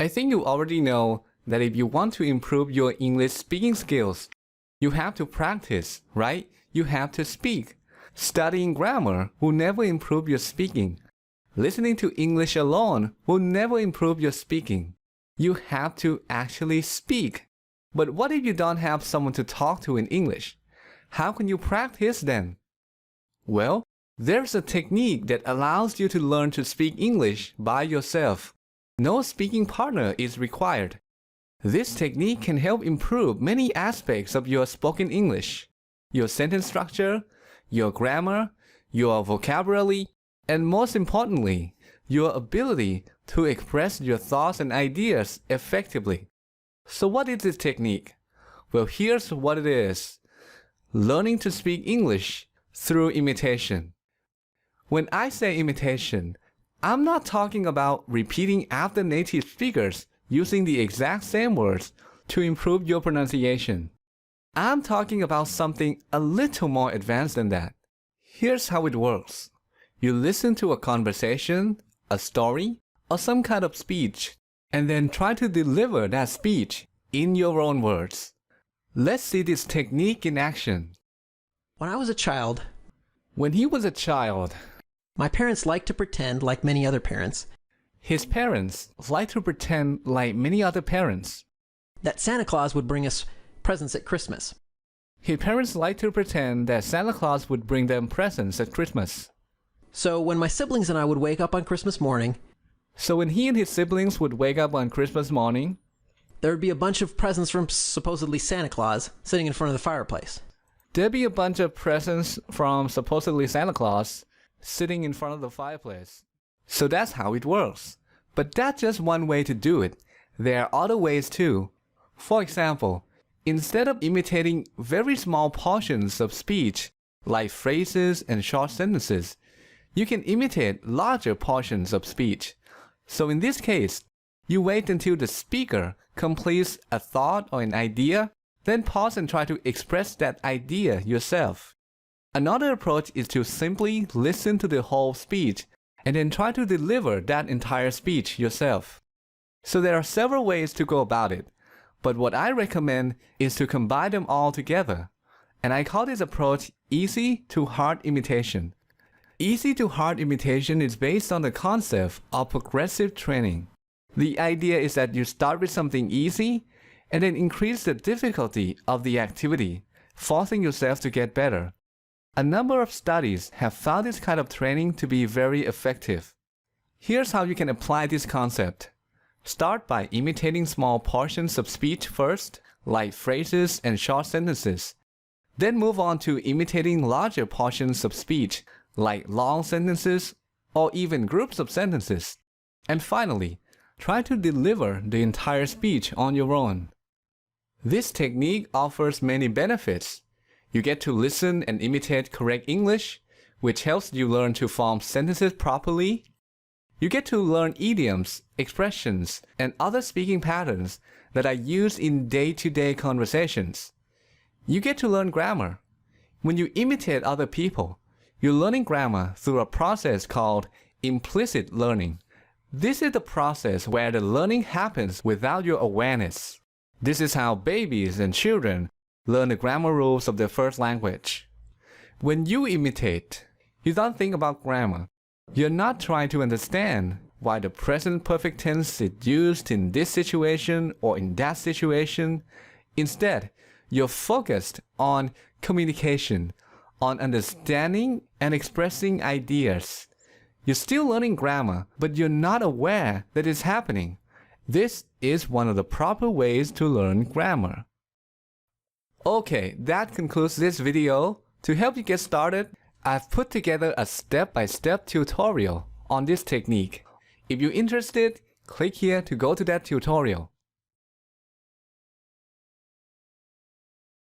I think you already know that if you want to improve your English speaking skills, you have to practice, right? You have to speak. Studying grammar will never improve your speaking. Listening to English alone will never improve your speaking. You have to actually speak. But what if you don't have someone to talk to in English? How can you practice then? Well, there's a technique that allows you to learn to speak English by yourself. No speaking partner is required. This technique can help improve many aspects of your spoken English: your sentence structure, your grammar, your vocabulary, and most importantly, your ability to express your thoughts and ideas effectively. So what is this technique? Well, here's what it is. Learning to speak English through imitation. When I say imitation, I'm not talking about repeating after native speakers using the exact same words to improve your pronunciation. I'm talking about something a little more advanced than that. Here's how it works. You listen to a conversation, a story, or some kind of speech, and then try to deliver that speech in your own words. Let's see this technique in action. When I was a child, When he was a child, my parents liked to pretend like many other parents his parents liked to pretend like many other parents. that Santa Claus would bring us presents at Christmas. His parents liked to pretend that Santa Claus would bring them presents at Christmas. So when my siblings and I would wake up on Christmas morning, So when he and his siblings would wake up on Christmas morning, there would be a bunch of presents from supposedly Santa Claus sitting in front of the fireplace. there'd be a bunch of presents from supposedly Santa Claus sitting in front of the fireplace. So that's how it works. But that's just one way to do it. There are other ways too. For example, instead of imitating very small portions of speech, like phrases and short sentences, you can imitate larger portions of speech. So in this case, you wait until the speaker completes a thought or an idea, then pause and try to express that idea yourself. Another approach is to simply listen to the whole speech and then try to deliver that entire speech yourself. So there are several ways to go about it, but what I recommend is to combine them all together. And I call this approach easy to hard imitation. Easy to hard imitation is based on the concept of progressive training. The idea is that you start with something easy and then increase the difficulty of the activity, forcing yourself to get better. A number of studies have found this kind of training to be very effective. Here's how you can apply this concept. Start by imitating small portions of speech first, like phrases and short sentences. Then move on to imitating larger portions of speech, like long sentences or even groups of sentences. And finally, try to deliver the entire speech on your own. This technique offers many benefits. You get to listen and imitate correct English, which helps you learn to form sentences properly. You get to learn idioms, expressions, and other speaking patterns that are used in day-to-day conversations. You get to learn grammar. When you imitate other people, you're learning grammar through a process called implicit learning. This is the process where the learning happens without your awareness. This is how babies and children learn the grammar rules of their first language. When you imitate, you don't think about grammar. You're not trying to understand why the present perfect tense is used in this situation or in that situation. Instead, you're focused on communication, on understanding and expressing ideas. You're still learning grammar, but you're not aware that it's happening. This is one of the proper ways to learn grammar. Okay, that concludes this video. To help you get started, I've put together a step-by-step tutorial on this technique. If you're interested, click here to go to that tutorial.